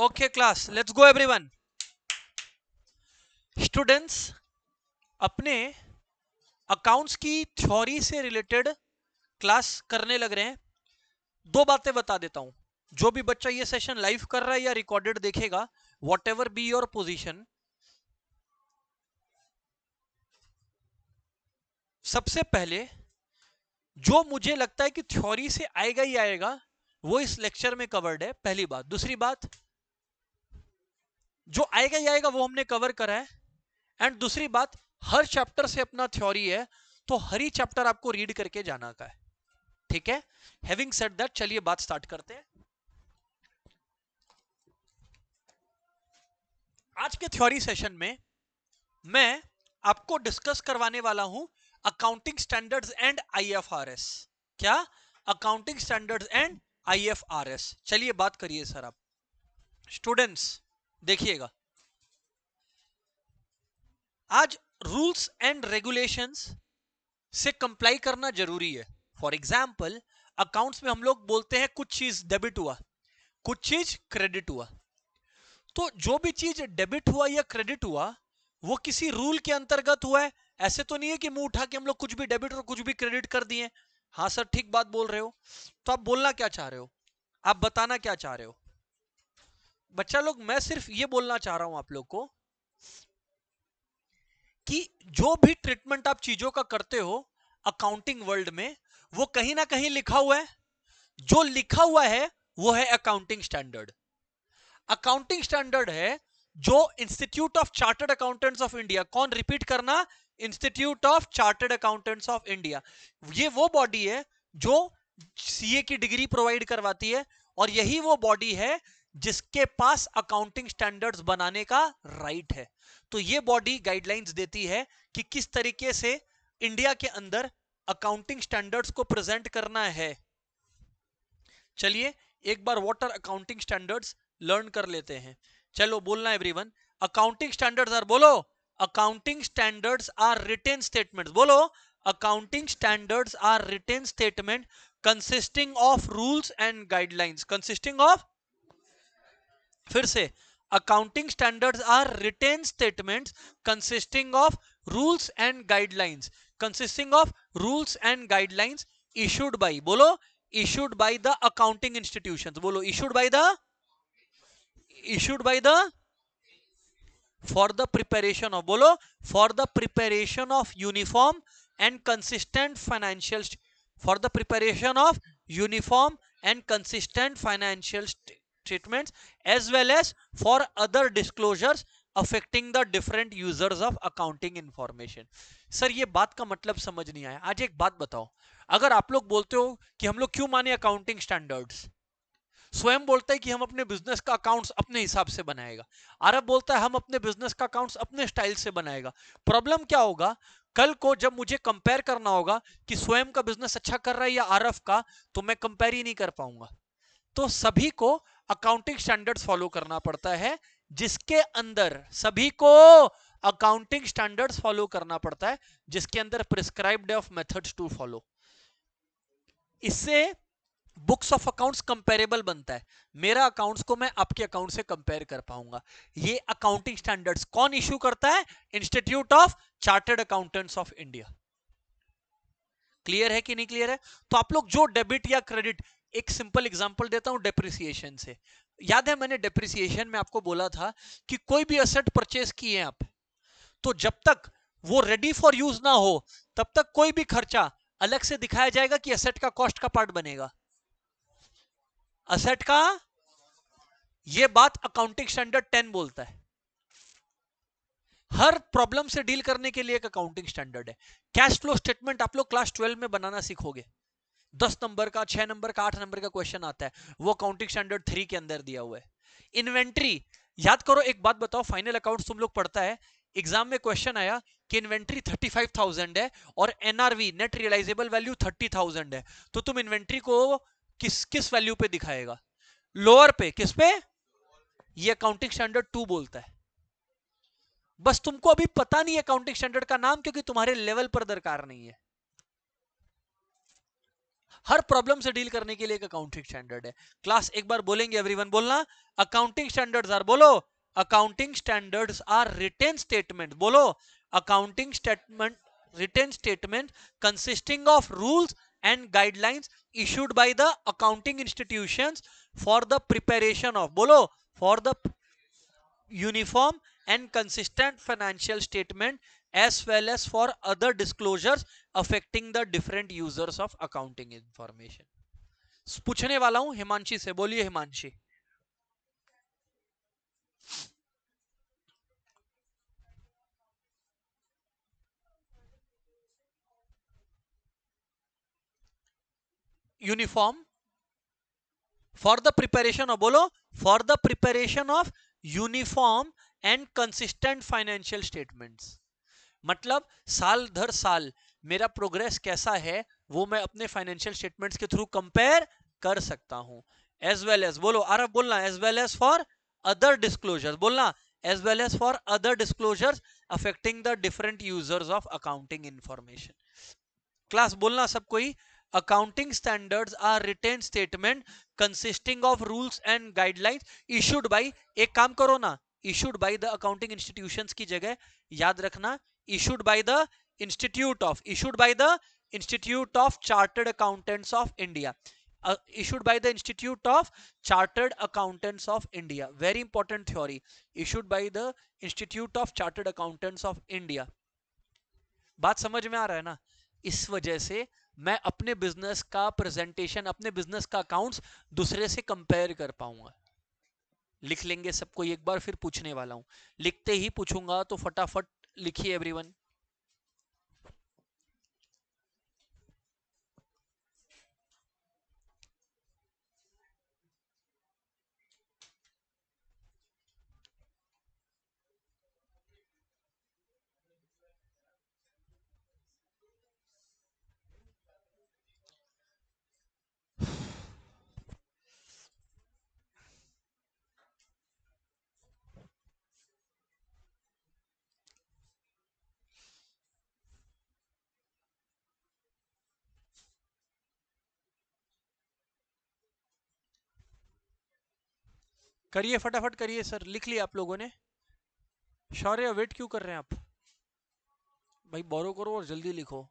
Okay class, let's go everyone. Students अपने accounts की theory से रिलेटेड क्लास करने लग रहे हैं. दो बातें बता देता हूं. जो भी बच्चा ये सेशन लाइव कर रहा है या रिकॉर्डेड देखेगा, what ever be your position, सबसे पहले जो मुझे लगता है कि थ्योरी से आएगा ही आएगा वो इस लेक्चर में कवर्ड है. पहली बात. दूसरी बात, जो आएगा ही आएगा वो हमने कवर करा है. एंड दूसरी बात, हर चैप्टर से अपना थ्योरी है, तो हर ही चैप्टर आपको रीड करके जाना का है. ठीक है. हैविंग सेड दैट, चलिए बात स्टार्ट करते हैं. आज के थ्योरी सेशन में मैं आपको डिस्कस करवाने वाला हूं अकाउंटिंग स्टैंडर्ड्स एंड आईएफआरएस. क्या? Accounting standards and IFRS. चलिए बात करिए सर आप. स्टूडेंट्स देखिएगा, आज रूल्स एंड रेगुलेशंस से कंप्लाई करना जरूरी है. फॉर एग्जाम्पल, अकाउंट्स में हम लोग बोलते हैं कुछ चीज डेबिट हुआ, कुछ चीज क्रेडिट हुआ. तो जो भी चीज डेबिट हुआ या क्रेडिट हुआ वो किसी रूल के अंतर्गत हुआ है. ऐसे तो नहीं है कि मुंह उठा के हम लोग कुछ भी डेबिट और कुछ भी क्रेडिट कर दिए. हाँ सर, ठीक बात बोल रहे हो. तो आप बोलना क्या चाह रहे हो, आप बताना क्या चाह रहे हो बच्चा लोग? मैं सिर्फ ये बोलना चाह रहा हूं आप लोग को कि जो भी ट्रीटमेंट आप चीजों का करते हो अकाउंटिंग वर्ल्ड में, वो कहीं ना कहीं लिखा हुआ है. जो लिखा हुआ है वो है अकाउंटिंग स्टैंडर्ड. अकाउंटिंग स्टैंडर्ड है जो institute of chartered accountants of India, कौन? रिपीट करना, institute of chartered accountants of India. ये वो बॉडी है जो सीए की डिग्री प्रोवाइड करवाती है, और यही वो बॉडी है जिसके पास अकाउंटिंग स्टैंडर्ड्स बनाने का राइट है. तो ये बॉडी गाइडलाइंस देती है कि किस तरीके से इंडिया के अंदर अकाउंटिंग स्टैंडर्ड्स को प्रेजेंट करना है. चलिए एक बार वाटर अकाउंटिंग स्टैंडर्ड्स लर्न कर लेते हैं. चलो बोलना एवरीवन. अकाउंटिंग स्टैंडर्ड्स आर, बोलो, accounting standards are written statements. बोलो, accounting standards are written statement consisting of rules and guidelines. Consisting of, फिर से, accounting standards are written statements consisting of rules and guidelines. Consisting of rules and guidelines issued by, बोलो, issued by the accounting institutions. बोलो, issued by the, issued by the, for the preparation of, बोलो, for the preparation of uniform and consistent financial, for the preparation of uniform and consistent financial statements, as well as for other disclosures affecting the different users of accounting information. Sir ये बात का मतलब समझ नहीं आया. आज एक बात बताओ, अगर आप लोग बोलते हो कि हम लोग क्यों माने अकाउंटिंग स्टैंडर्ड्स, स्वयं बोलता है कि हम अपने बिजनेस का अकाउंट्स अपने हिसाब से बनाएगा, आरब बोलता है हम अपने बिजनेस का अकाउंट्स अपने स्टाइल से बनाएगा. प्रॉब्लम क्या होगा, कल को जब मुझे कंपेयर करना होगा कि स्वयं का बिजनेस अच्छा कर रहा है या आरब का, तो मैं कंपेयर ही नहीं कर पाऊंगा. तो सभी को अकाउंटिंग स्टैंडर्ड्स फॉलो करना पड़ता है, जिसके अंदर सभी को अकाउंटिंग स्टैंडर्ड्स फॉलो करना पड़ता है, जिसके अंदर prescribed of methods to follow. इससे बुक्स ऑफ अकाउंट्स कंपेरेबल बनता है. मेरा अकाउंट्स को मैं आपके अकाउंट से कंपेयर कर पाऊंगा. ये अकाउंटिंग स्टैंडर्ड्स कौन इशू करता है? Institute of chartered accountants of India. Clear है कि नहीं क्लियर है? तो आप लोग जो डेबिट या क्रेडिट, एक सिंपल एग्जांपल देता हूं डेप्रिसिएशन से. याद है मैंने डेप्रिसिएशन में आपको बोला था कि कोई भी एसेट परचेज किए आप, तो जब तक वो रेडी फॉर यूज ना हो तब तक कोई भी खर्चा अलग से दिखाया जाएगा कि एसेट का कॉस्ट का पार्ट बनेगा, असेट का. ये बात अकाउंटिंग स्टैंडर्ड 10 बोलता है. हर प्रॉब्लम से डील करने के लिए एक अकाउंटिंग स्टैंडर्ड है. कैश फ्लो स्टेटमेंट आप लोग क्लास 12 में बनाना सीखोगे. 10 नंबर का, 6 नंबर का, 8 नंबर का क्वेश्चन आता है, वो अकाउंटिंग स्टैंडर्ड 3 के अंदर दिया हुआ है. इन्वेंट्री, याद करो, एक बात बताओ, फाइनल अकाउंट तुम लोग पढ़ता है, एग्जाम में क्वेश्चन आया कि इन्वेंट्री 35,000 है और एनआरवी नेट रियलाइजेबल वैल्यू 30,000 है, तो तुम इन्वेंट्री को किस किस वैल्यू पे दिखाएगा? लोअर पे. किस पे? ये अकाउंटिंग स्टैंडर्ड 2 बोलता है. बस तुमको अभी पता नहीं है अकाउंटिंग स्टैंडर्ड का नाम, क्योंकि तुम्हारे लेवल पर दरकार नहीं है. हर प्रॉब्लम से डील करने के लिए एक अकाउंटिंग स्टैंडर्ड है। क्लास एक बार बोलेंगे एवरीवन, बोलना अकाउंटिंग स्टैंडर्ड्स आर, बोलो accounting standards are written statement, बोलो accounting statement, written statement consisting of rules and guidelines issued by the accounting institutions for the preparation of, bolo for the uniform and consistent financial statement as well as for other disclosures affecting the different users of accounting information। पूछने वाला हूं हिमांशी से, बोलिए Himanshi. Uniform for the preparation of, बोलो for the preparation of uniform and consistent financial statements. मतलब साल दर साल मेरा प्रोग्रेस कैसा है वो मैं अपने फाइनेंशियल स्टेटमेंट्स के थ्रू कंपेयर कर सकता हूं। एज वेल एज, बोलो आरफ बोलना, as well as for other disclosures, बोलना as well as for other disclosures affecting the different users of accounting information. Class बोलना सब कोई, accounting standards are written statement consisting of rules and guidelines issued by, एक काम करो ना, issued by the accounting institutions की जगह याद रखना issued by the institute of, issued by the institute of chartered accountants of India, issued by the institute of chartered accountants of India, very important theory, issued by the institute of chartered accountants of India। बात समझ में आ रहा है ना? इस वजह से मैं अपने बिजनेस का प्रेजेंटेशन, अपने बिजनेस का अकाउंट्स दूसरे से कंपेयर कर पाऊंगा। लिख लेंगे सबको एक बार, फिर पूछने वाला हूं, लिखते ही पूछूंगा तो फटाफट लिखिए एवरीवन। करिए फटाफट करिए सर, लिख लिया आप लोगों ने? शौर्य वेट क्यों कर रहे हैं आप भाई, बोरो करो और जल्दी लिखो।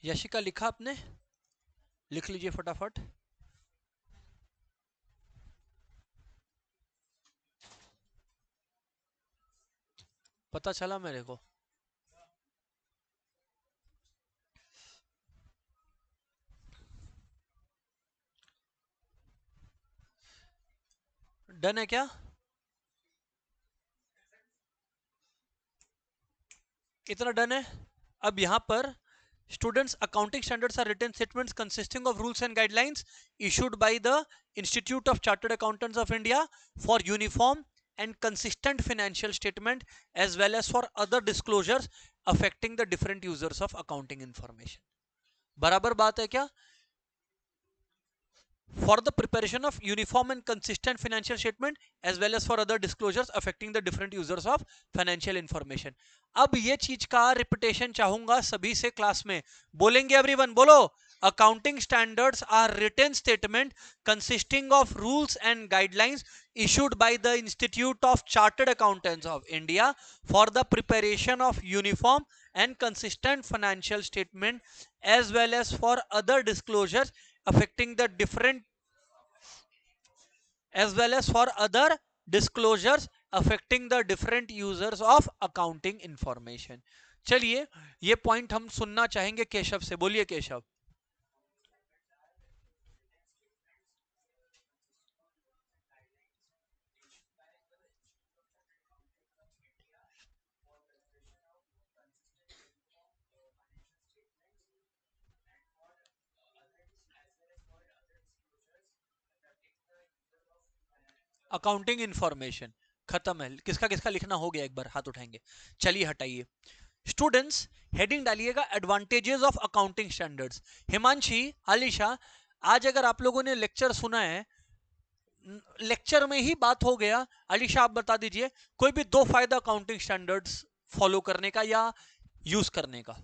यशिका लिखा आपने? लिख लीजिए फटाफट। पता चला मेरे को? डन है क्या? इतना डन है? अब यहां पर students, accounting standards are written statements consisting of rules and guidelines issued by the Institute of Chartered Accountants of India for uniform and consistent financial statement as well as for other disclosures affecting the different users of accounting information। बराबर बात है क्या? For the preparation of uniform and consistent financial statement as well as for other disclosures affecting the different users of financial information। अब ये चीज का repetition चाहूंगा सभी से क्लास में, बोलेंगे एवरीवन, बोलो Accounting standards are written statement consisting of rules and guidelines issued by the Institute of Chartered Accountants of India for the preparation of uniform and consistent financial statement, as well as for other disclosures affecting the different as well as for other disclosures affecting the different users of accounting information. चलिए ये point हम सुनना चाहेंगे केशव से. बोलिए Keshav. Accounting information खत्म है. किसका किसका लिखना हो गया एक बार हाथ उठाएंगे. चलिए हटाइए. स्टूडेंट्स हेडिंग डालिएगा advantages of accounting standards. Himanshi, Alisha, आज अगर आप लोगों ने लेक्चर सुना है, लेक्चर में ही बात हो गया. अलीशा आप बता दीजिए कोई भी दो फायदा अकाउंटिंग स्टैंडर्ड्स फॉलो करने का या यूज करने का.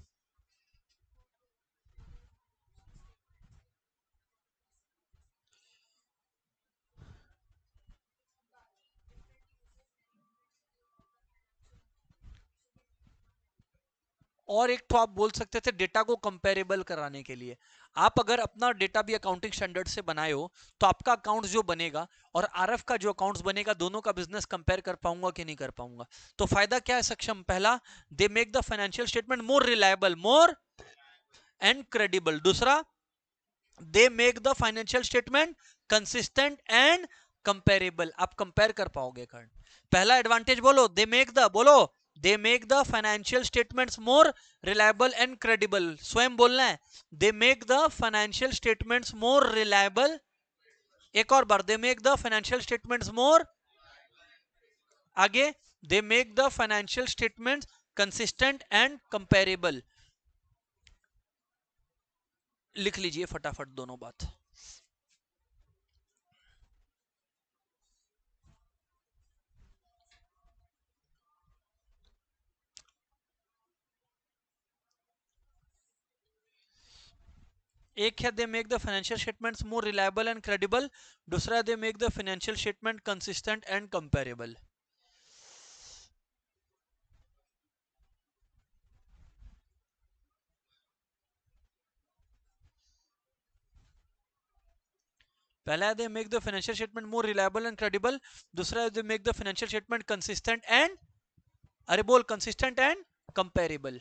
और एक तो आप बोल सकते थे डेटा को कंपेरेबल कराने के लिए. आप अगर अपना डेटा भी अकाउंटिंग स्टैंडर्ड से बनाए हो तो आपका अकाउंट्स जो बनेगा और आरएफ का जो अकाउंट्स बनेगा, दोनों का बिजनेस कंपेयर कर पाऊंगा कि नहीं कर पाऊंगा. तो फायदा क्या है सक्षम? पहला, they make the financial statement more reliable, more and credible. दूसरा, they make the financial statement consistent and comparable. आप कंपेयर कर पाओगे. कारण पहला एडवांटेज बोलो, दे मेक द, बोलो, they make the financial statements more reliable and credible. स्वयं बोलना है. They make the financial statements more reliable. एक और बार, they make the financial statements more. आगे, they make the financial statements consistent and comparable. लिख लीजिए फटाफट दोनों बात. एक है they make the financial statements more reliable and credible. दूसरा they make the financial statement consistent and comparable. पहला है they make the financial statement more reliable and credible. दूसरा है they make the financial statement consistent and, अरे बोल, consistent and comparable.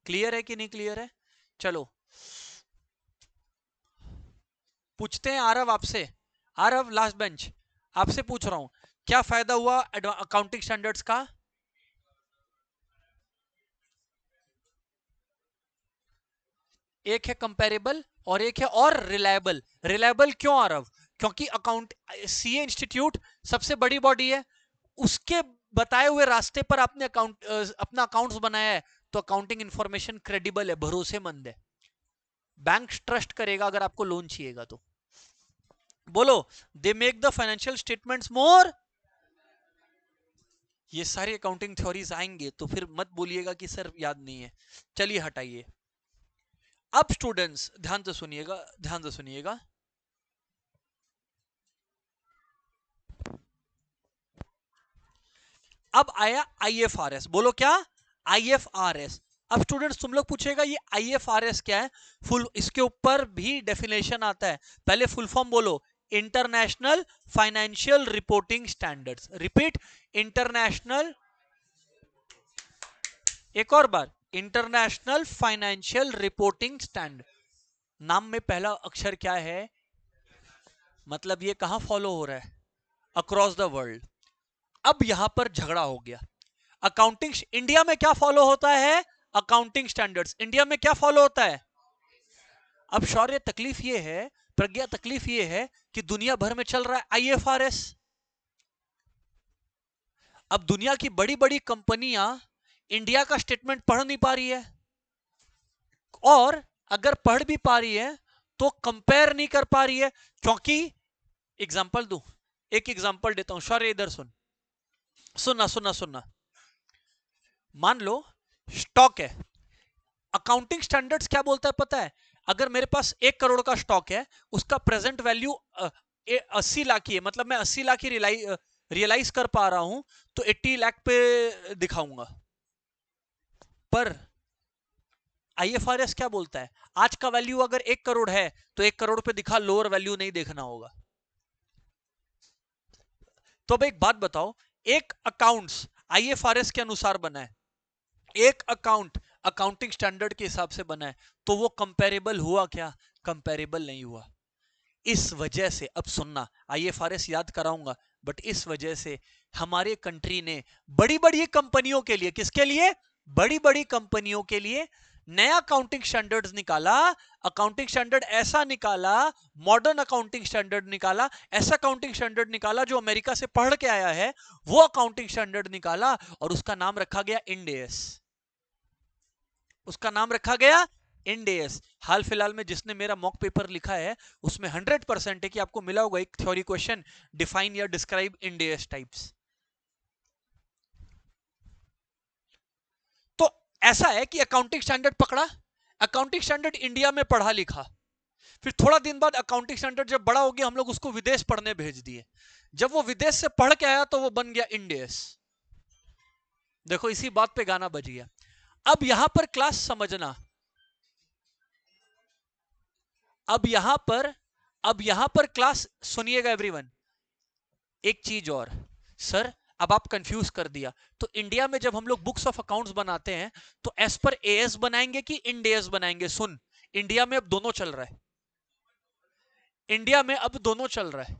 Clear है कि नहीं क्लियर है? चलो पूछते हैं आरव आपसे. आरव लास्ट बेंच, आपसे पूछ रहा हूं क्या फायदा हुआ अकाउंटिंग स्टैंडर्ड्स का? एक है कंपेरेबल और एक है और रिलायबल. रिलायबल क्यों आरव? क्योंकि अकाउंट सीए इंस्टीट्यूट सबसे बड़ी बॉडी है, उसके बताए हुए रास्ते पर आपने अपना अकाउंट्स बनाया है, तो अकाउंटिंग इंफॉर्मेशन क्रेडिबल है, भरोसेमंद है. बैंक ट्रस्ट करेगा अगर आपको लोन चाहिएगा तो. बोलो, they make the financial statements more. ये सारी अकाउंटिंग थ्योरीज आएंगे तो फिर मत बोलिएगा कि सर याद नहीं है. चलिए हटाइए. अब स्टूडेंट्स ध्यान से सुनिएगा, ध्यान से सुनिएगा. अब आया आईएफआरएस. बोलो क्या? आईएफआरएस. अब स्टूडेंट्स तुम लोग पूछेगा ये आईएफआरएस क्या है? फुल इसके ऊपर भी डेफिनेशन आता है. पहले फुल फॉर्म बोलो, international financial reporting standards. Repeat, international, एक और बार, इंटरनेशनल फाइनेंशियल रिपोर्टिंग स्टैंडर्ड. नाम में पहला अक्षर क्या है? मतलब ये कहां फॉलो हो रहा है? Across the world. अब यहां पर झगड़ा हो गया. अकाउंटिंग इंडिया में क्या फॉलो होता है? Accounting standards. इंडिया में क्या फॉलो होता है? अब शौर्य तकलीफ ये है, प्रज्ञा तकलीफ ये है कि दुनिया भर में चल रहा है आईएफआरएस. अब दुनिया की बड़ी बड़ी कंपनियां इंडिया का स्टेटमेंट पढ़ नहीं पा रही है, और अगर पढ़ भी पा रही है तो कंपेयर नहीं कर पा रही है. क्योंकि एग्जांपल दूं, एक एग्जांपल देता हूं. शौर्य इधर सुन, सुनना सुनना सुनना. मान लो स्टॉक है. अकाउंटिंग स्टैंडर्ड्स क्या बोलता है पता है? अगर मेरे पास 1 करोड़ का स्टॉक है, उसका प्रेजेंट वैल्यू 80 लाख ही है, मतलब मैं 80 लाख ही रियलाइज कर पा रहा हूं, तो 80 लाख पे दिखाऊंगा। पर आईएफआरएस क्या बोलता है, आज का वैल्यू अगर 1 करोड़ है तो 1 करोड़ पे दिखा, लोअर वैल्यू नहीं देखना होगा। तो अब एक बात बताओ, एक अकाउंट्स आईएफआरएस के अनुसार बना है, एक अकाउंट अकाउंटिंग स्टैंडर्ड के हिसाब से बना है, तो वो कंपेरेबल हुआ क्या? कंपेरेबल नहीं हुआ। इस वजह से, अब सुनना, आईएफआरएस याद कराऊंगा, बट इस वजह से हमारे कंट्री ने बड़ी बड़ी कंपनियों के लिए, किसके लिए? बड़ी बड़ी कंपनियों के लिए नया अकाउंटिंग स्टैंडर्ड्स निकाला। अकाउंटिंग स्टैंडर्ड ऐसा निकाला, मॉडर्न अकाउंटिंग स्टैंडर्ड निकाला, ऐसा अकाउंटिंग स्टैंडर्ड निकाला जो अमेरिका से पढ़ के आया है, वो अकाउंटिंग स्टैंडर्ड निकाला और उसका नाम रखा गया इंड एस। उसका नाम रखा गया इंड एस। हाल फिलहाल में जिसने मेरा मॉक पेपर लिखा है, उसमें 100% है कि आपको मिला होगा एक थ्योरी क्वेश्चन, डिफाइन या डिस्क्राइब इंड एस टाइप्स। तो ऐसा है कि अकाउंटिंग स्टैंडर्ड पकड़ा, अकाउंटिंग स्टैंडर्ड इंडिया में पढ़ा लिखा, फिर थोड़ा दिन बाद अकाउंटिंग स्टैंडर्ड जब बड़ा हो गया, हम लोग उसको विदेश पढ़ने भेज दिए। जब वो विदेश से पढ़ के आया तो वो बन गया इंड एस। देखो इसी बात पे गाना बज गया। अब यहां पर क्लास समझना, अब यहां पर क्लास सुनिएगा एवरीवन। एक चीज और, सर अब आप कंफ्यूज कर दिया, तो इंडिया में जब हम लोग बुक्स ऑफ अकाउंट्स बनाते हैं तो एज पर एएस बनाएंगे कि इंड एस बनाएंगे? सुन, इंडिया में अब दोनों चल रहा है, इंडिया में अब दोनों चल रहा है।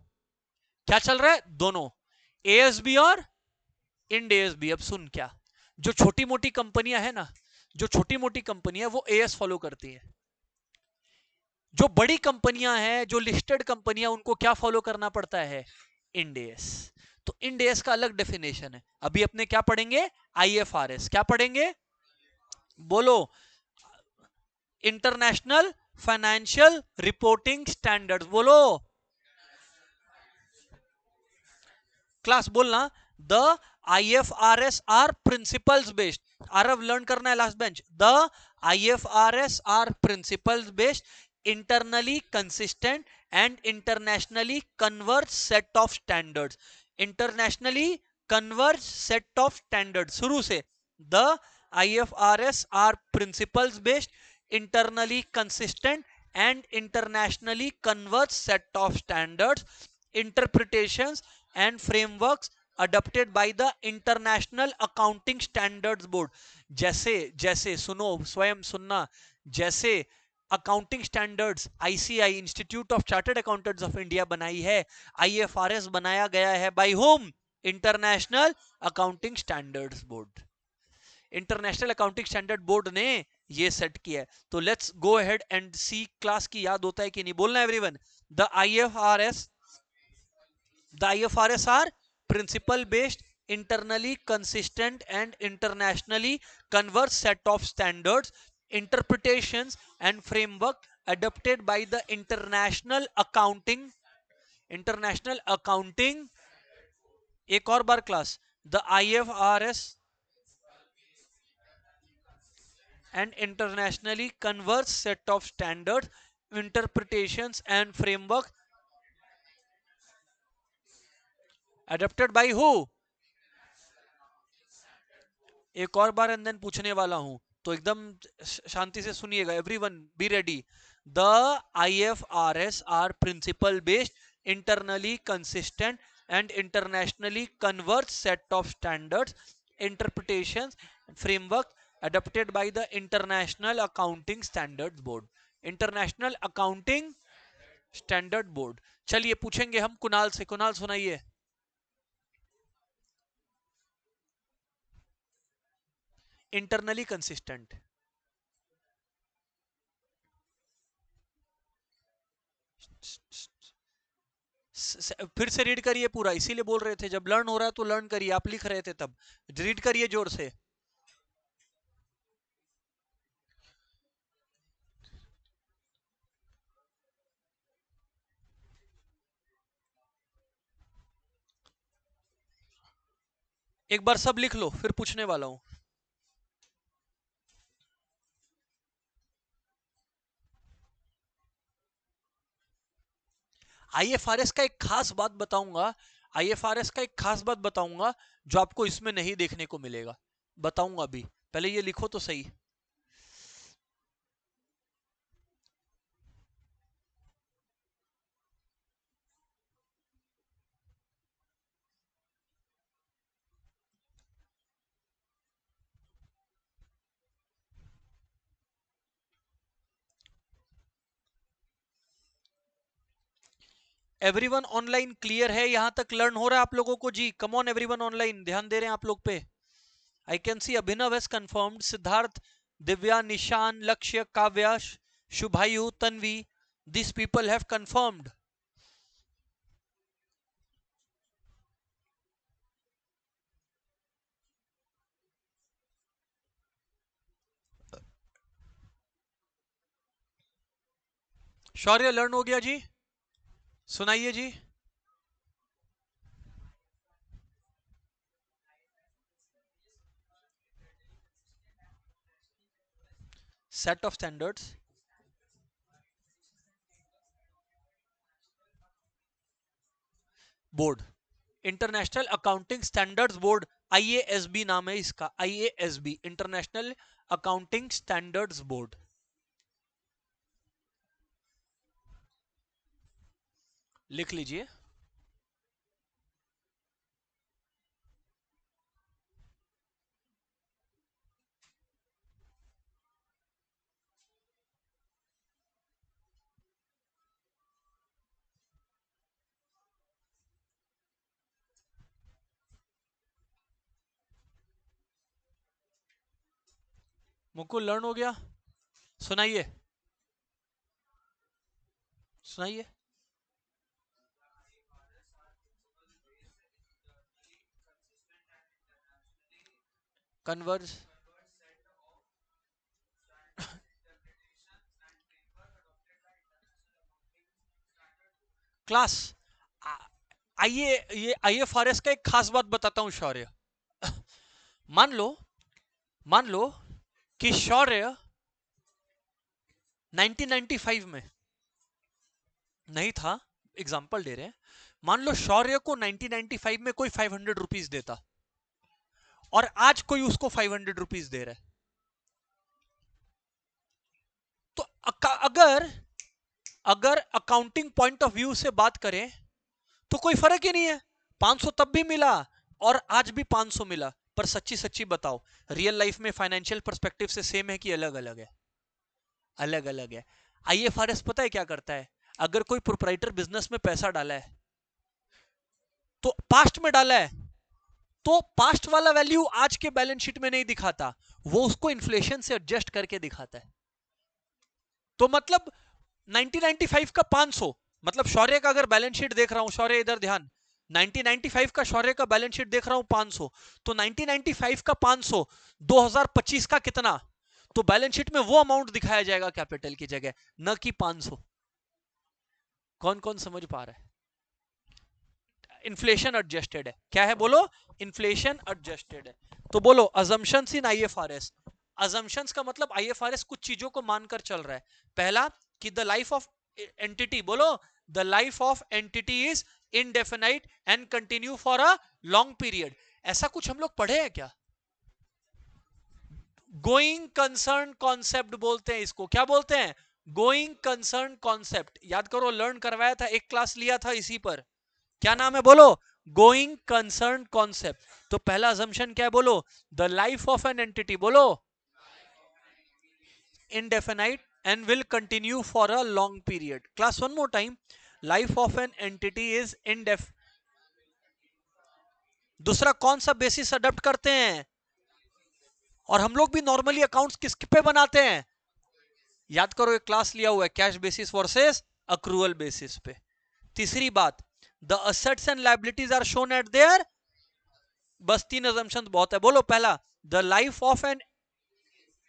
क्या चल रहा है? दोनों, एएसबी और इंड एएसबी। अब सुन, क्या जो छोटी मोटी कंपनियां है ना, जो छोटी मोटी कंपनियां वो एएस फॉलो करती हैं, जो बड़ी कंपनियां हैं, जो लिस्टेड कंपनियां, उनको क्या फॉलो करना पड़ता है? Ind AS. तो इंड एएस का अलग डेफिनेशन है। अभी अपने क्या पढ़ेंगे? आईएफआरएस। क्या पढ़ेंगे? बोलो। International financial reporting standards. बोलो क्लास, बोलना। The IFRS are principles based. Aarav learn करना है last bench. The IFRS are principles based, internally consistent and internationally converge set of standards. Internationally converge set of standard. शुरू से, the IFRS are principles based, internally consistent and internationally converged set of standards, interpretations and frameworks adopted by the International Accounting Standards Board। जैसे जैसे सुनो, स्वयं सुनना, जैसे accounting standards ICI, institute of chartered accountants of India बनाई है, IFRS बनाया गया है by whom? International accounting standards board. International accounting standard board ने ये सेट किया है। तो let's go ahead and see class की याद होता है कि नहीं, बोलना everyone. The IFRS are principle based, internally consistent and internationally converse set of standards, interpretations and framework adopted by the international accounting। एक और बार class, the IFRS and internationally converse set of standards, interpretations and framework adopted by who? एक और बार and then पूछने वाला हूं, तो एकदम शांति से सुनिएगा everyone, be ready. The IFRS are principle based, internally consistent and internationally converge set of standards, interpretations, framework adopted by the International Accounting Standards Board। International accounting standard board. चलिए पूछेंगे हम कुणाल से। कुणाल सुनाइए। इंटरनली कंसिस्टेंट, फिर से read करिए पूरा, इसीलिए बोल रहे थे जब लर्न हो रहा है तो लर्न करिए, आप लिख रहे थे तब रीड करिए जोर से। एक बार सब लिख लो, फिर पूछने वाला हूं। आईएफआरएस का एक खास बात बताऊंगा, आईएफआरएस का एक खास बात बताऊंगा जो आपको इसमें नहीं देखने को मिलेगा, बताऊंगा अभी, पहले ये लिखो तो सही। एवरीवन ऑनलाइन क्लियर है, यहां तक लर्न हो रहा है आप लोगों को जी? कम ऑन एवरीवन ऑनलाइन, ध्यान दे रहे हैं आप लोग पे? I can see Abhinav has confirmed, Siddharth, Divya, Nishan, Lakshya, Kavya, Shubhayu, Tanvi, this people have confirmed. Shaurya learn हो गया जी? सुनाइए जी। Set of standards, board, international accounting standards board, IASB नाम है इसका, IASB, international accounting standards board. लिख लीजिए। मुकुल लर्न हो गया? सुनाइए, सुनाइए। कन्वर्ज, क्लास, आइए ये आईएफआरएस का एक खास बात बताता हूं शौर्य। मान लो, मान लो कि शौर्य 1995 में नहीं था, एग्जाम्पल दे रहे हैं, मान लो शौर्य को 1995 में कोई 500 रुपीज देता और आज कोई उसको 500 रुपीज दे रहा है, तो अगर अगर अकाउंटिंग पॉइंट ऑफ व्यू से बात करें तो कोई फर्क ही नहीं है, 500 तब भी मिला और आज भी 500 मिला। पर सच्ची सच्ची बताओ, रियल लाइफ में फाइनेंशियल पर्सपेक्टिव से सेम है कि अलग अलग है? अलग अलग है। आईएफआरएस पता है क्या करता है? अगर कोई प्रोप्राइटर बिजनेस में पैसा डाला है, तो पास्ट में डाला है, तो पास्ट वाला वैल्यू आज के बैलेंस शीट में नहीं दिखाता, वो उसको इन्फ्लेशन से एडजस्ट करके दिखाता है। तो मतलब 1995 का 500, मतलब शौर्य का अगर बैलेंस शीट देख रहा हूं, शौर्य इधर ध्यान, 1995 का शौर्य का बैलेंस शीट देख रहा हूं 500, तो 1995 का 500 2025 का कितना, तो बैलेंस शीट में वो अमाउंट दिखाया जाएगा कैपिटल की जगह, न कि 500। कौन कौन समझ पा रहा है? इन्फ्लेशन एडजस्टेड है, क्या है बोलो? इन्फ्लेशन एडजस्टेड है। तो बोलो अजम्पशंस इन आईएफआरएस। अजम्पशंस का मतलब आईएफआरएस कुछ चीजों को मानकर चल रहा है। पहला कि द लाइफ ऑफ एंटिटी, बोलो the life of entity is indefinite and continue for a long period. ऐसा कुछ हम लोग पढ़े हैं क्या? गोइंग कंसर्न कॉन्सेप्ट बोलते हैं इसको, क्या बोलते हैं? Going concern concept. याद करो, लर्न करवाया था, एक क्लास लिया था इसी पर, क्या नाम है बोलो? Going concern concept. तो पहला अजम्पशन क्या है बोलो? The life of an entity, बोलो indefinite and will continue for a long period. Class, one more time. Life of an entity is indefinite. दूसरा कौन सा बेसिस अडॉप्ट करते हैं? और हम लोग भी नॉर्मली अकाउंट्स किस पे बनाते हैं? याद करो, एक क्लास लिया हुआ है cash basis versus accrual basis पे। तीसरी बात, the assets and liabilities are shown at their, बस 3 assumptions बहुत है। बोलो पहला, the life of an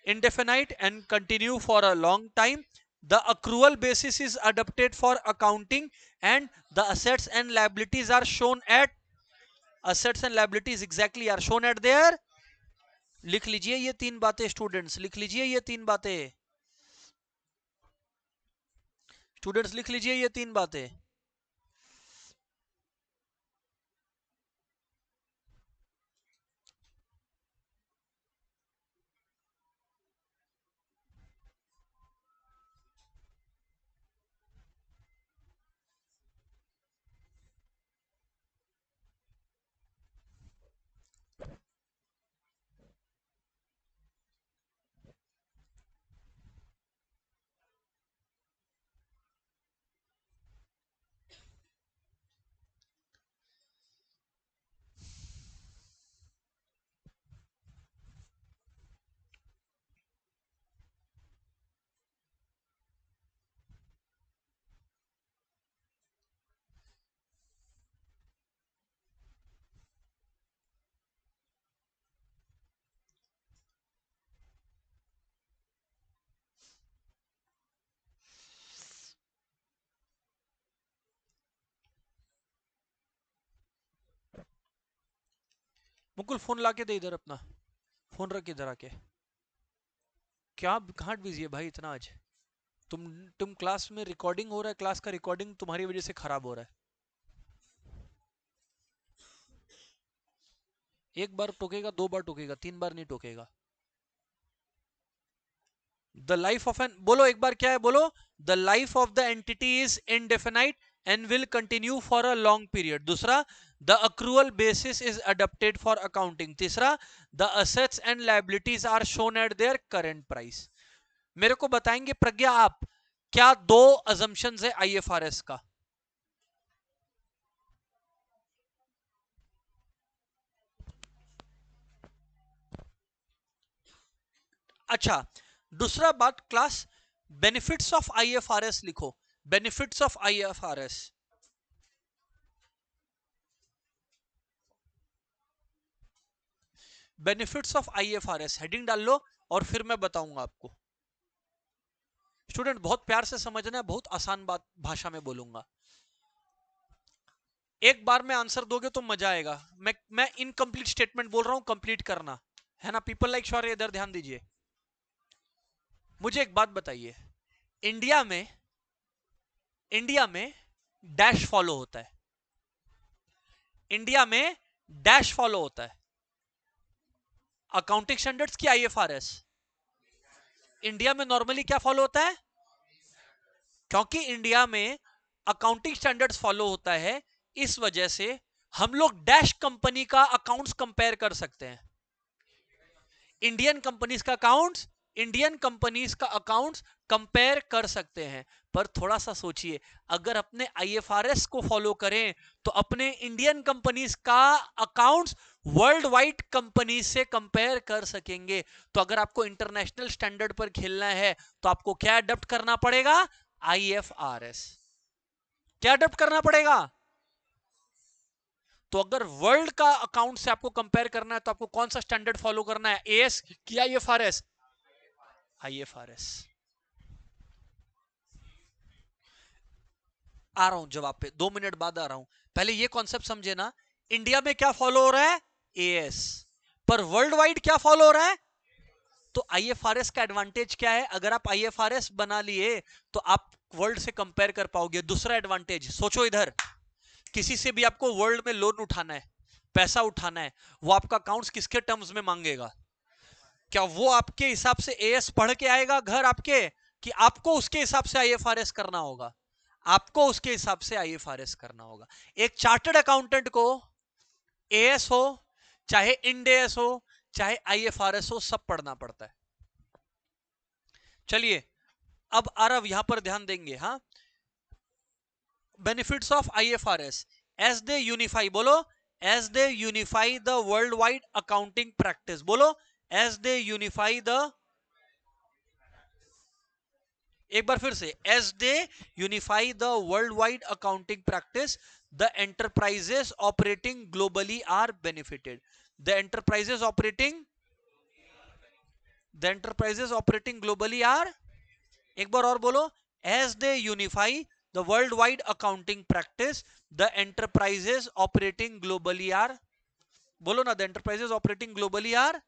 indefinite and continue for a long time, the accrual basis is adopted for accounting, and the assets and liabilities are shown at, assets and liabilities exactly are shown at there। लिख लीजिए ये 3 बातें students, लिख लीजिए ये 3 बातें students, लिख लीजिए ये 3 बातें। मुकुल फोन लाके दे इधर अपना, फोन रख इधर आके। क्या कहाँ बिजी है भाई इतना आज? तुम क्लास में रिकॉर्डिंग हो रहा है, क्लास का रिकॉर्डिंग तुम्हारी वजह से खराब हो रहा है। एक बार टोकेगा, दो बार टोकेगा, तीन बार नहीं टोकेगा। द लाइफ ऑफ एन, बोलो एक बार क्या है, बोलो। The life of the entity is indefinite and will continue for a long period. दूसरा, the accrual basis is adopted for accounting. तीसरा, the assets and liabilities are shown at their current price. मेरे को बताएंगे प्रज्ञा आप, क्या दो assumptions है IFRS का? अच्छा, दूसरा बात क्लास, बेनिफिट्स ऑफ आईएफआरएस लिखो। Benefits of IFRS, benefits of IFRS heading डाल लो और फिर मैं बताऊंगा आपको। स्टूडेंट बहुत प्यार से समझना है, बहुत आसान बात भाषा में बोलूंगा। एक बार में आंसर दोगे तो मजा आएगा। मैं इनकम्प्लीट स्टेटमेंट बोल रहा हूं, कंप्लीट करना है ना। पीपल लाइक शौर्य, इधर ध्यान दीजिए। मुझे एक बात बताइए, इंडिया में, इंडिया में डैश फॉलो होता है। इंडिया में डैश फॉलो होता है, अकाउंटिंग स्टैंडर्ड्स की आईएफआरएस। इंडिया में नॉर्मली क्या फॉलो होता है? क्योंकि इंडिया में अकाउंटिंग स्टैंडर्ड्स फॉलो होता है, इस वजह से हम लोग डैश कंपनी का अकाउंट्स कंपेयर कर सकते हैं। इंडियन कंपनीज का अकाउंट्स, इंडियन कंपनीज का अकाउंट्स कंपेयर कर सकते हैं। पर थोड़ा सा सोचिए, अगर अपने आईएफआरएस को फॉलो करें तो अपने इंडियन कंपनीज का अकाउंट्स वर्ल्ड वाइड कंपनी से कंपेयर कर सकेंगे। तो अगर आपको इंटरनेशनल स्टैंडर्ड पर खेलना है तो आपको क्या अडॉप्ट करना पड़ेगा? आईएफआरएस। क्या अडॉप्ट करना पड़ेगा? तो अगर वर्ल्ड का अकाउंट से आपको कंपेयर करना है तो आपको कौन सा स्टैंडर्ड फॉलो करना है? एएस की आईएफआरएस? आईएफआरएस। आ रहा हूं जवाब पे, 2 मिनट बाद आ रहा हूं। पहले ये कॉन्सेप्ट समझे ना, इंडिया में क्या फॉलो हो रहा है? एएस। पर वर्ल्ड वाइड क्या फॉलो हो रहा है? तो आईएफआरएस का एडवांटेज क्या है? अगर आप आईएफआरएस बना लिए तो आप वर्ल्ड से कंपेयर कर पाओगे। दूसरा एडवांटेज सोचो इधर, किसी से भी आपको वर्ल्ड में लोन उठाना है, पैसा उठाना है, वो आपका अकाउंट्स किसके टर्म्स में मांगेगा? क्या वो आपके हिसाब से एएस पढ़ के आएगा घर आपके, कि आपको उसके हिसाब से आईएफआरएस करना होगा? आपको उसके हिसाब से आईएफआरएस करना होगा। एक चार्टर्ड अकाउंटेंट को एएस हो, चाहे इंडेस हो, चाहे आईएफआरएस हो, सब पढ़ना पड़ता है। चलिए, अब आरव यहां पर ध्यान देंगे। हाँ, benefits of IFRS, as they unify, बोलो, as they unify the world wide accounting practice, बोलो, एज दे यूनिफाई द, एक बार फिर से, as they unify the world wide accounting practice, the enterprises operating globally are benefited. The enterprises operating, the enterprises operating globally are, एक बार और बोलो, as they unify the world wide accounting practice, the enterprises operating globally are, बोलो ना, the enterprises operating globally are.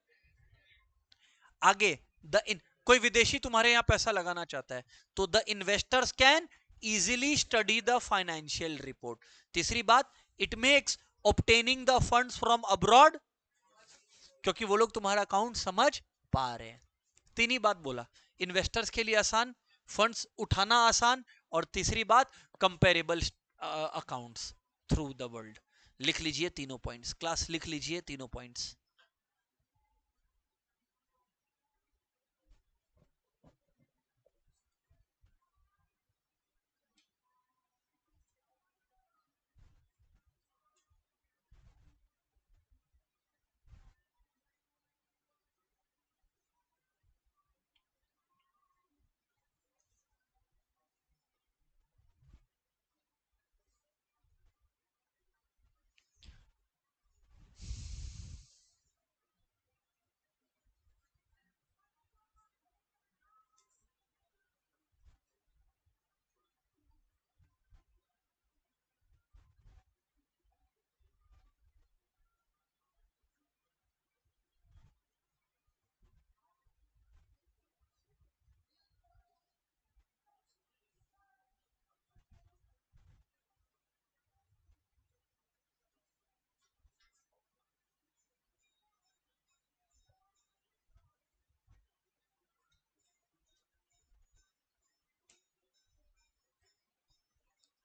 आगे, the in, कोई विदेशी तुम्हारे यहां पैसा लगाना चाहता है तो the investors can easily study the financial report. तीसरी बात, it makes obtaining the funds from abroad, क्योंकि वो लोग तुम्हारा अकाउंट समझ पा रहे हैं। तीन ही बात बोला, इन्वेस्टर्स के लिए आसान, फंड्स उठाना आसान, और तीसरी बात, comparable accounts through the world. लिख लीजिए तीनों पॉइंट्स, क्लास लिख लीजिए तीनों पॉइंट्स।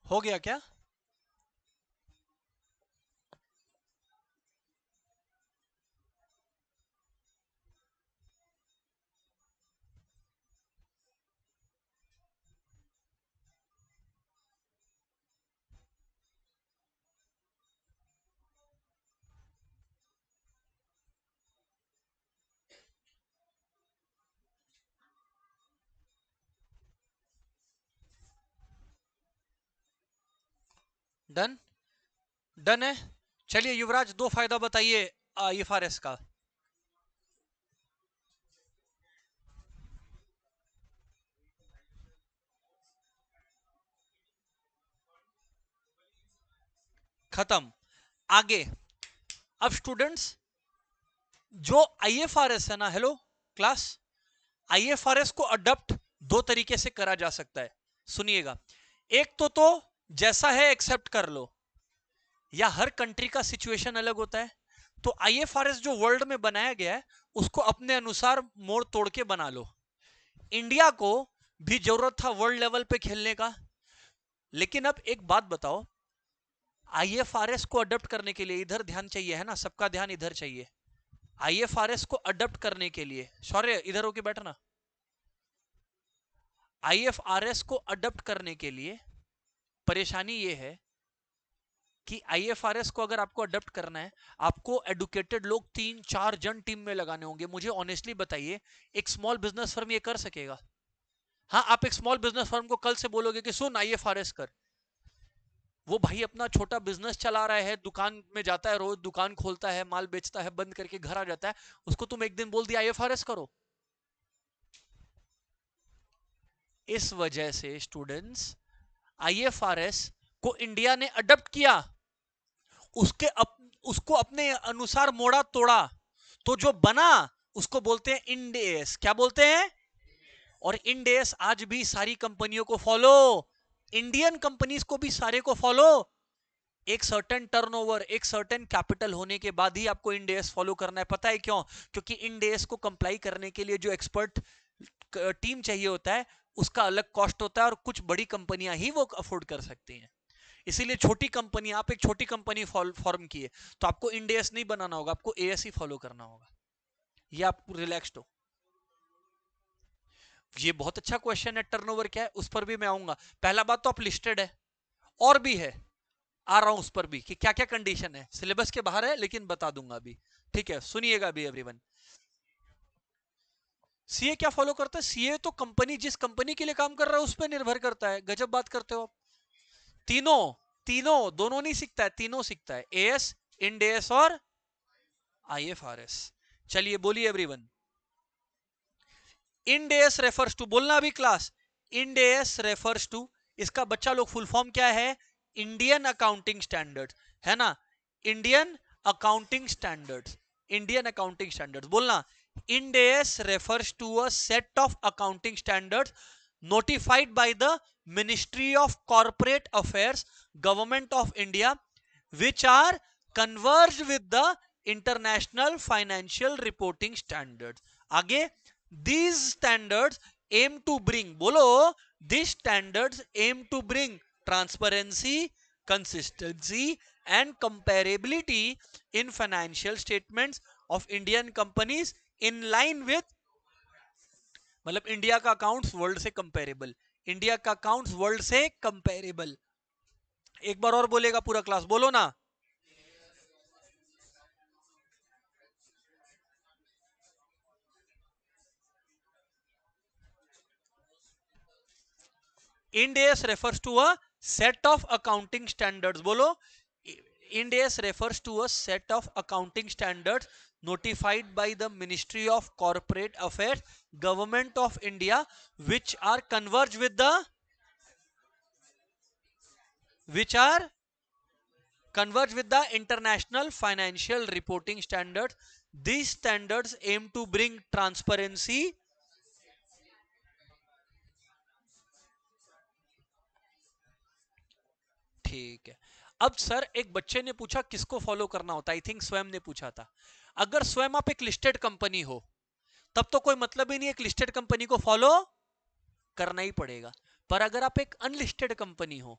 हो गया क्या? डन? डन है। चलिए युवराज, दो फायदा बताइए आईएफआरएस का। खत्म। आगे। अब स्टूडेंट्स, जो आईएफआरएस है ना, हेलो क्लास, आईएफआरएस को अडॉप्ट दो तरीके से करा जा सकता है, सुनिएगा। एक तो जैसा है एक्सेप्ट कर लो, या हर कंट्री का सिचुएशन अलग होता है। तो आईएफआरएस जो वर्ल्ड में बनाया गया है उसको अपने अनुसार मोड़ तोड़ के बना लो। इंडिया को भी जरूरत था वर्ल्ड लेवल पे खेलने का, लेकिन अब एक बात बताओ, आईएफआरएस को अडॉप्ट करने के लिए इधर ध्यान चाहिए, है ना, सबका ध्यान इधर चाहिए। आईएफआरएस को अडॉप्ट करने के लिए, सॉरी इधर होके बैठना, आईएफआरएस को अडॉप्ट करने के लिए परेशानी यह है कि आईएफआरएस को अगर आपको अडॉप्ट करना है, आपको एडुकेटेड लोग 3-4 जन टीम में लगाने होंगे। मुझे ऑनेस्टली बताइए, एक स्मॉल बिजनेस फर्म ये कर सकेगा? हाँ, आप एक स्मॉल बिजनेस फर्म को कल से बोलोगे कि सुन आईएफआरएस कर, वो भाई अपना छोटा बिजनेस चला रहा है, दुकान में जाता है, रोज दुकान खोलता है, माल बेचता है, बंद करके घर आ जाता है, उसको तुम एक दिन बोल दिया आईएफआरएस करो? इस वजह से स्टूडेंट्स, आईएफआरएस को इंडिया ने अडॉप्ट किया, उसको अपने अनुसार मोड़ा तोड़ा, तो जो बना उसको बोलते हैं इंडेस। क्या बोलते हैं? और इंडेस आज भी सारी कंपनियों को फॉलो, इंडियन कंपनीज को भी सारे को फॉलो। एक सर्टेन टर्नओवर, एक सर्टेन कैपिटल होने के बाद ही आपको इंडेस फॉलो करना है। पता है क्यों? क्योंकि इंडेस को कंप्लाई करने के लिए जो एक्सपर्ट टीम चाहिए होता है उसका अलग कॉस्ट होता है, और कुछ बड़ी कंपनियां ही वो अफोर्ड कर सकती हैं। इसीलिए छोटी कंपनी, आप एक छोटी कंपनी फॉर्म किए तो आपको इंडेस नहीं बनाना होगा, आपको एएस ही फॉलो करना होगा। ये आप रिलैक्स्ड हो। ये बहुत अच्छा क्वेश्चन है, टर्नओवर क्या है उस पर भी मैं आऊंगा। पहला बात तो आप लिस्टेड है, और भी है, आ रहा हूं उस पर भी कि क्या क्या कंडीशन है, सिलेबस के बाहर है लेकिन बता दूंगा अभी। ठीक है, सुनिएगा अभी एवरीवन। सीए क्या फॉलो करता है? सीए तो कंपनी, जिस कंपनी के लिए काम कर रहा है उस पर निर्भर करता है। गजब बात करते हो आप। तीनों, तीनों दोनों नहीं सीखता है, तीनों सीखता है, एएस, इंड एएस और आईएफआरएस। चलिए बोलिए everyone. Ind AS refers to, बोलना अभी class. Ind AS refers to, इसका बच्चा लोग फुल फॉर्म क्या है? इंडियन अकाउंटिंग स्टैंडर्ड्स, है ना, Indian accounting standards, Indian accounting standards बोलना। Ind AS refers to a set of accounting standards notified by the Ministry of Corporate Affairs, Government of India, which are converged with the International Financial Reporting Standards. आगे, these standards aim to bring, बोलो, these standards aim to bring transparency, consistency and comparability in financial statements of Indian companies in line with, मतलब India का accounts world से comparable, India का accounts world से comparable. एक बार और बोलेगा पूरा क्लास, बोलो ना। Ind AS refers to a set of accounting standards, बोलो। Ind AS refers to a set of accounting standards notified by the Ministry of Corporate Affairs, Government of India, which are converge with the, which are converge with the International Financial Reporting Standards. These standards aim to bring transparency, ठीक है। अब sir एक बच्चे ने पूछा किसको follow करना होता है, आई थिंक स्वयं ने पूछा था। अगर स्वयं आप एक लिस्टेड कंपनी हो तब तो कोई मतलब ही नहीं, एक लिस्टेड कंपनी को फॉलो करना ही पड़ेगा। पर अगर आप एक अनलिस्टेड कंपनी हो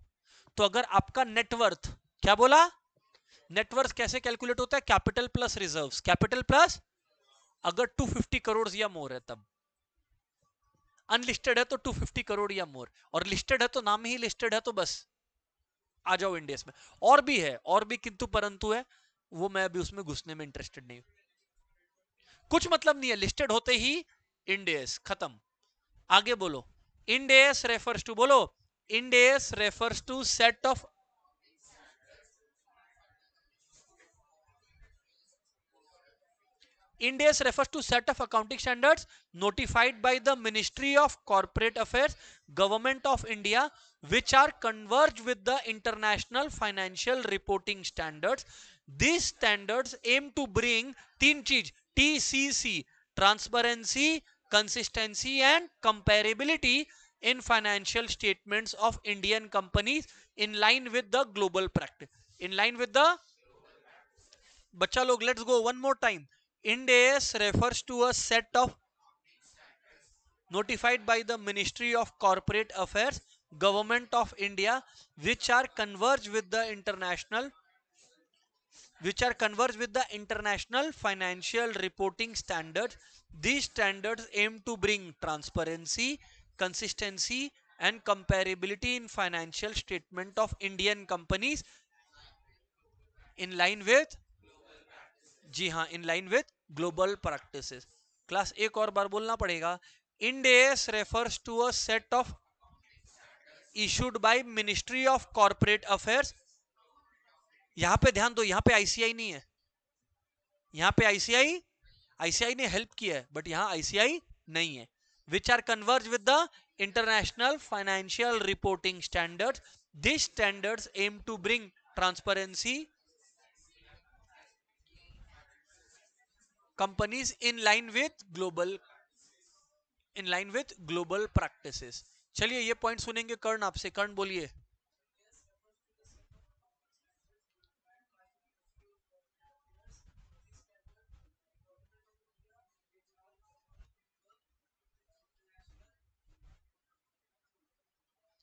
तो अगर आपका नेटवर्थ, क्या बोला, नेटवर्थ कैसे कैलकुलेट होता है, capital plus reserves, capital plus, अगर 250 करोड़ या मोर है तब, अनलिस्टेड है तो 250 करोड़ या मोर, और लिस्टेड है तो नाम ही लिस्टेड है तो बस आ जाओ इंडेस में। और भी है, और भी किंतु परंतु है, वो मैं अभी उसमें घुसने में इंटरेस्टेड नहीं हूं, कुछ मतलब नहीं है, लिस्टेड होते ही इंडेस खत्म। आगे बोलो। इंडेस रेफर्स टू, बोलो, Ind AS refers to set of, Ind AS refers to set of accounting standards notified by the Ministry of Corporate Affairs, Government of India, which are converged with the international financial reporting standards. These standards aim to bring तीन चीज, TCC, transparency, consistency and comparability in financial statements of Indian companies in line with the global practice. In line with the, बच्चा लोग, let's go one more time. Ind AS refers to a set of notified by the Ministry of Corporate Affairs, Government of India, which are converged with the international, which are converged with the international financial reporting standards. These standards aim to bring transparency, consistency and comparability in financial statement of Indian companies in line with, जी हाँ, in line with global practices. Class एक और बार बोलना पड़ेगा। Ind AS refers to a set of issued by ministry of corporate affairs. यहां पे ध्यान दो, यहां पे आईसीआई नहीं है, यहां पे आईसीआई, आईसीआई ने हेल्प किया है बट यहां आईसीआई नहीं है। Which are converge with the international financial reporting standards. This standards aim to bring transparency companies in line with global, in line with global practices. चलिए ये पॉइंट सुनेंगे कर्ण आपसे, कर्ण बोलिए।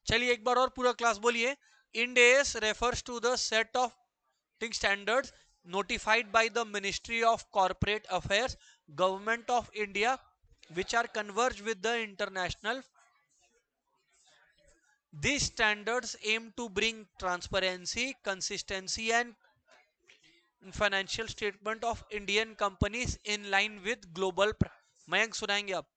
चलिए एक बार और पूरा क्लास बोलिए। Ind AS refers to the set of टिंग standards notified by the Ministry of Corporate Affairs, Government of India, which are converged with the international. These standards aim to bring transparency, consistency and financial statement of Indian companies in line with global। Mayank सुनाएंगे आप।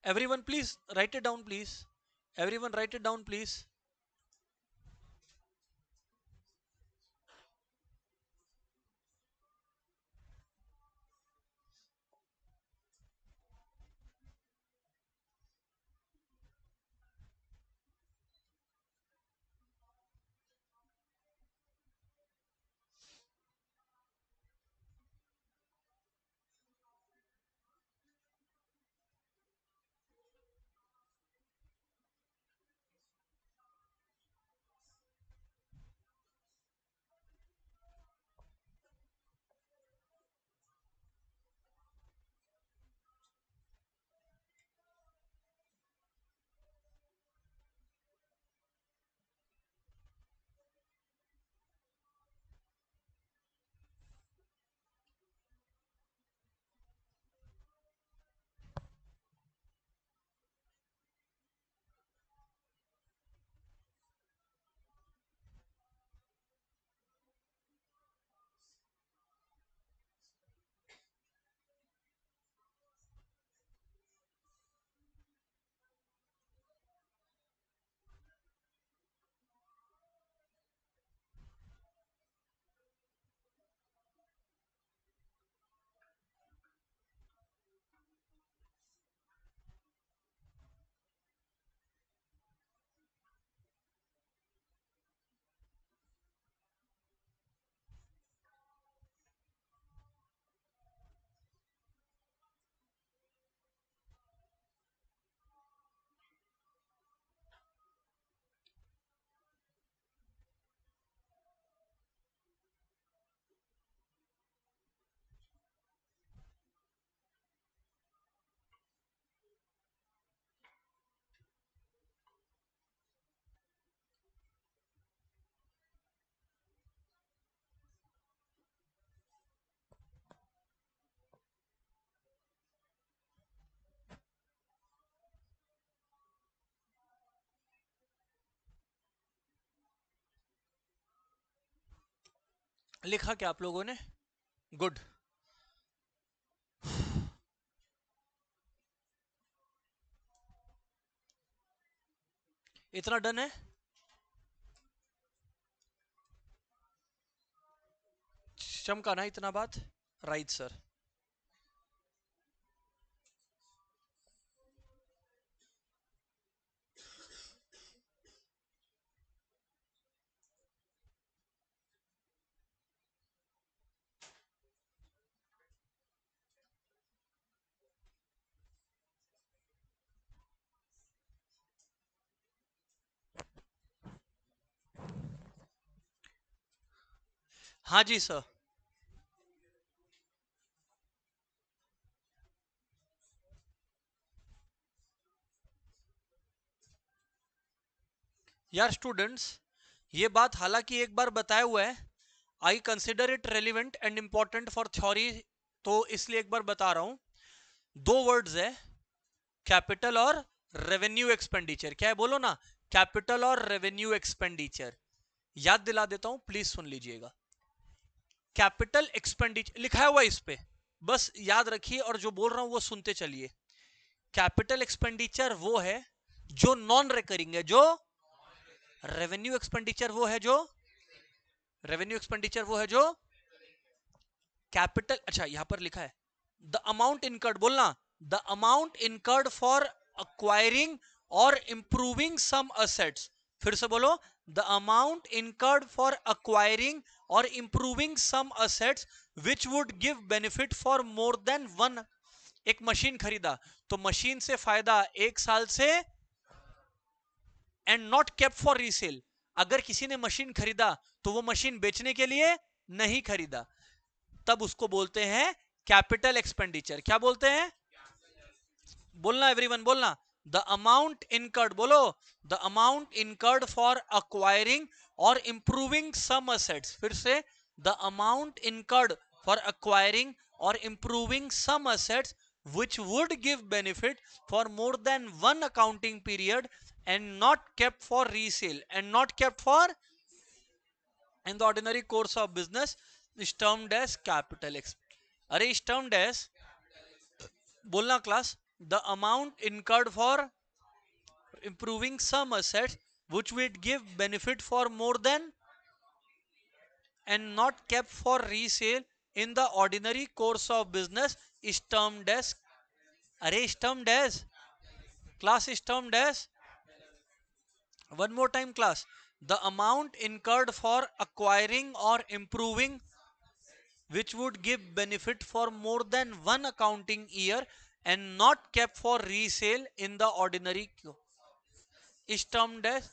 Everyone please write it down please, everyone write it down please। लिखा क्या आप लोगों ने? Good. इतना done है? चमका ना इतना बात। Right sir. हाँ जी सर। यार स्टूडेंट्स, ये बात हालांकि एक बार बताया हुआ है, I consider it relevant and important for theory, तो इसलिए एक बार बता रहा हूं। दो वर्ड्स है, कैपिटल और रेवेन्यू एक्सपेंडिचर। क्या है बोलो ना? कैपिटल और रेवेन्यू एक्सपेंडिचर। याद दिला देता हूं, प्लीज सुन लीजिएगा। कैपिटल एक्सपेंडिचर लिखा हुआ इस पे, बस याद रखिए और जो बोल रहा हूं वो सुनते चलिए। कैपिटल एक्सपेंडिचर वो है जो नॉन रिकरिंग है, जो रेवेन्यू एक्सपेंडिचर वो है जो रेवेन्यू एक्सपेंडिचर वो है जो कैपिटल। अच्छा यहां पर लिखा है द अमाउंट इनकर्ड, बोलना the amount incurred for acquiring or improving some assets. फिर से बोलो, the amount incurred for acquiring or improving some assets which would give benefit for more than one. एक मशीन खरीदा तो मशीन से फायदा 1 साल से, and not kept for resale. अगर किसी ने मशीन खरीदा तो वो मशीन बेचने के लिए नहीं खरीदा, तब उसको बोलते हैं कैपिटल एक्सपेंडिचर। क्या बोलते हैं? बोलना एवरीवन, बोलना द अमाउंट इनकर्ड, बोलो the amount incurred for acquiring or improving some assets. फिर से, the amount incurred for acquiring or improving some assets which would give benefit for more than one accounting period and not kept for resale and not kept for in the ordinary course of business is termed as capital अरे is termed as, बोलना class, the amount incurred for improving some assets which would give benefit for more than and not kept for resale in the ordinary course of business is termed as, अरे is termed as, class is termed as, one more time class, the amount incurred for acquiring or improving which would give benefit for more than one accounting year and not kept for resale in the ordinary is termed as।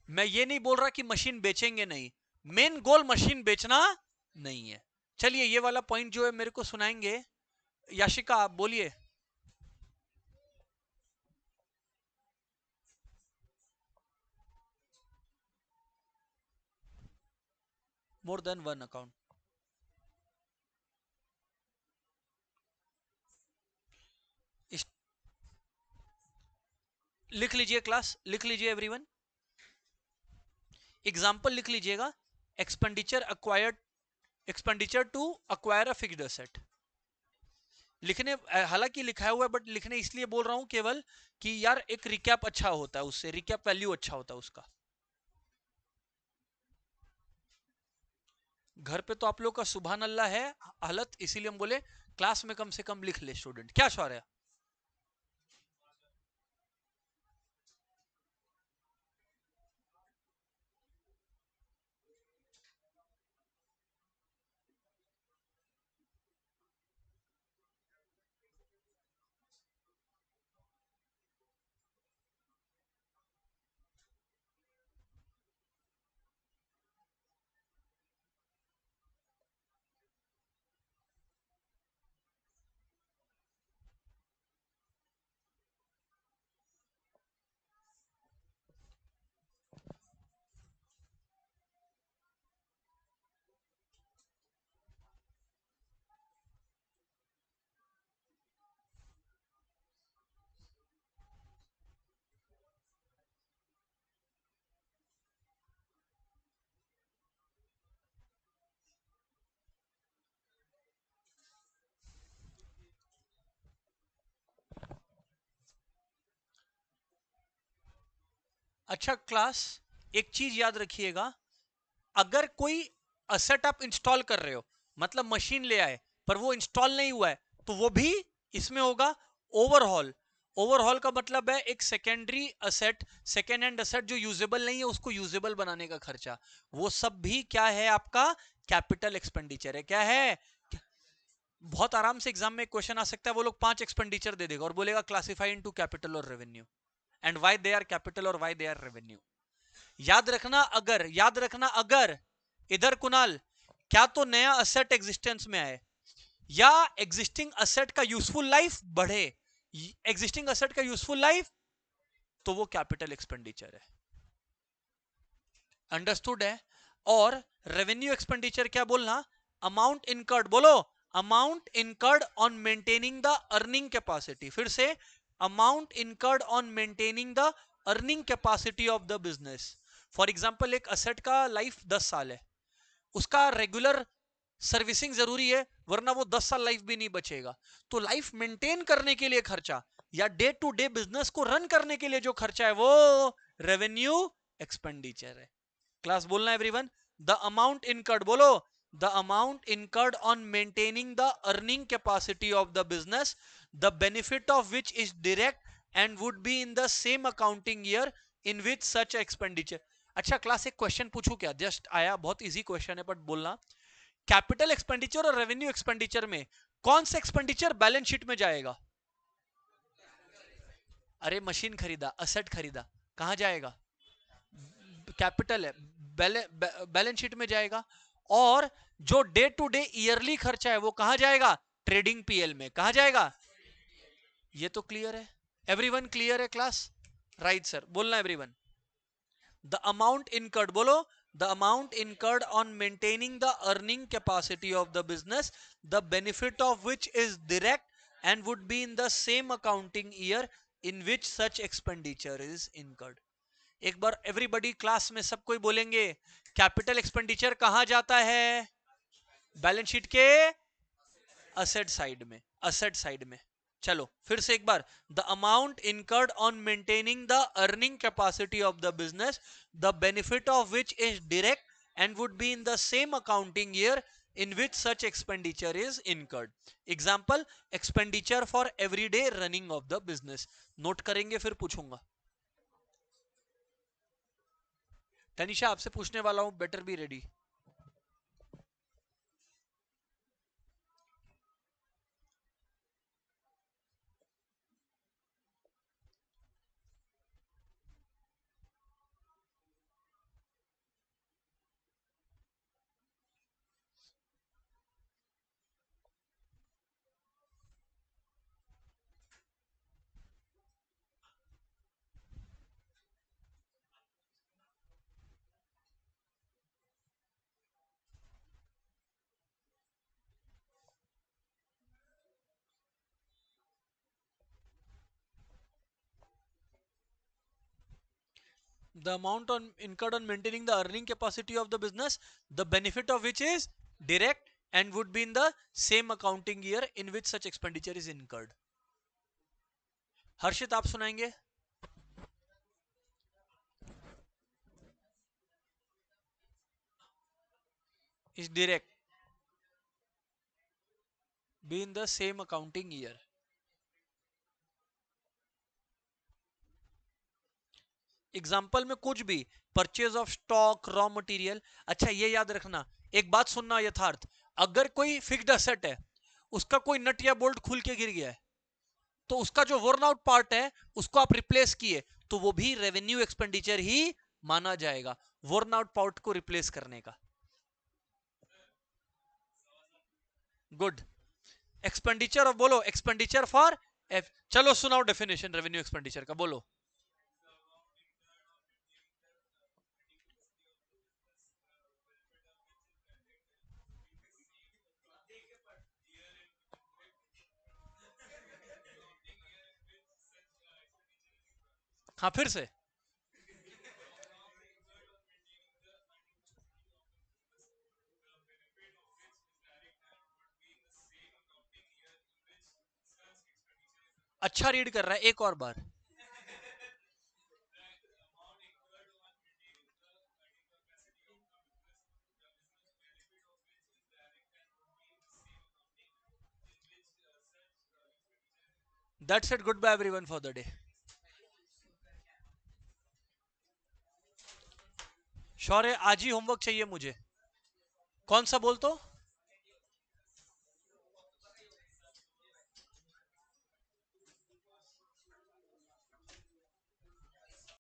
मैं ये नहीं बोल रहा कि machine बेचेंगे नहीं, main goal machine बेचना नहीं है। चलिए ये वाला पॉइंट जो है मेरे को सुनाएंगे। याशिका आप बोलिए। मोर देन वन अकाउंट, लिख लीजिए क्लास, लिख लीजिए एवरीवन, एग्जांपल लिख लीजिएगा। Expenditure acquired, expenditure to acquire a fixed asset. लिखने हालांकि लिखा हुआ है बट लिखने इसलिए बोल रहा हूं केवल कि यार एक रिकैप अच्छा होता है, उससे रिकैप वैल्यू अच्छा होता है उसका। घर पे तो आप लोग का सुबहान अल्लाह है हालत, इसीलिए हम बोले क्लास में कम से कम लिख ले स्टूडेंट। क्या शौर्य? अच्छा क्लास, एक चीज याद रखिएगा, अगर कोई असेट आप इंस्टॉल कर रहे हो, मतलब मशीन ले आए पर वो इंस्टॉल नहीं हुआ है, तो वो भी इसमें होगा ओवरहॉल। ओवरहॉल का मतलब है एक secondary asset, second hand asset जो यूजेबल नहीं है उसको यूजेबल बनाने का खर्चा, वो सब भी क्या है आपका, कैपिटल एक्सपेंडिचर है। क्या है? बहुत आराम से एग्जाम में क्वेश्चन आ सकता है, वो लोग 5 एक्सपेंडिचर दे देगा और बोलेगा क्लासिफाई इनटू कैपिटल और revenue, and why they are capital और व्हाई दे आर रेवेन्यू। याद रखना अगर इधर कुणाल, क्या तो नया असेट एग्जिस्टेंस में आए या एग्जिस्टिंग असेट का यूजफुल लाइफ बढ़े, एग्जिस्टिंग असेट का यूजफुल लाइफ, तो वो कैपिटल एक्सपेंडिचर है। अंडरस्टूड है? और रेवेन्यू एक्सपेंडिचर क्या बोलना, अमाउंट इनकर्ड, बोलो, amount incurred on maintaining the earning capacity. फिर से, amount incurred on maintaining the earning capacity of the business. For example, एक असेट का लाइफ 10 साल है, उसका रेगुलर सर्विसिंग जरूरी है, वरना वो 10 साल लाइफ भी नहीं बचेगा। तो लाइफ मेंटेन करने के लिए खर्चा या डे टू डे बिजनेस को रन करने के लिए जो खर्चा है वो रेवेन्यू एक्सपेंडिचर है। क्लास बोलना एवरीवन, द अमाउंट इनकर्ड, बोलो, the amount incurred on maintaining the earning capacity of the business, the benefit of which is direct and would be in the same accounting year in which such expenditure. अच्छा class, एक question पूछू क्या, just आया, बहुत easy question है but बोलना, capital expenditure और revenue expenditure में कौन सा एक्सपेंडिचर बैलेंस शीट में जाएगा? अरे मशीन खरीदा, असेट खरीदा, कहां जाएगा? कैपिटल है, बैलेंस शीट में जाएगा। और जो डे टू डे ईयरली खर्चा है वो कहां जाएगा? ट्रेडिंग पीएल में। कहां जाएगा? ये तो क्लियर है, एवरीवन क्लियर है क्लास? राइट सर, बोलना एवरीवन, द अमाउंट इनकर्ड, बोलो, the amount incurred on maintaining the earning capacity of the business, the benefit of which is direct and would be in the same accounting year in which such expenditure is incurred. एक बार everybody class में सब कोई बोलेंगे, capital expenditure कहां जाता है? Balance sheet के asset side में, असेट साइड में। चलो फिर से एक बार, the amount incurred on maintaining the earning capacity of the business, the benefit of which is direct and would be in the same accounting year in which such expenditure is incurred. Example, expenditure for everyday running of the business. Note करेंगे फिर पूछूंगा। तनिषा आपसे पूछने वाला हूं, better be ready. The amount on incurred on maintaining the earning capacity of the business, the benefit of which is direct and would be in the same accounting year in which such expenditure is incurred. हर्षित आप सुनाएंगे? is direct, be in the same accounting year. Example में कुछ भी, purchase of stock, raw material. अच्छा ये याद रखना, एक बात सुनना यथार्थ, अगर कोई फिक्स्ड असेट है, उसका कोई नट या बोल्ट खुल के गिर गया है, तो उसका जो वर्न आउट पार्ट है उसको आप रिप्लेस किए, तो वो भी रेवेन्यू एक्सपेंडिचर ही माना जाएगा, वर्न आउट पार्ट को रिप्लेस करने का। गुड। एक्सपेंडिचर ऑफ, बोलो, एक्सपेंडिचर फॉर, चलो सुनाओ डेफिनेशन रेवेन्यू एक्सपेंडिचर का, बोलो। हाँ फिर से, अच्छा रीड कर रहा है, एक और बार। That's it, good bye everyone for the day. Shaurya आज ही होमवर्क चाहिए मुझे, कौन सा बोल तो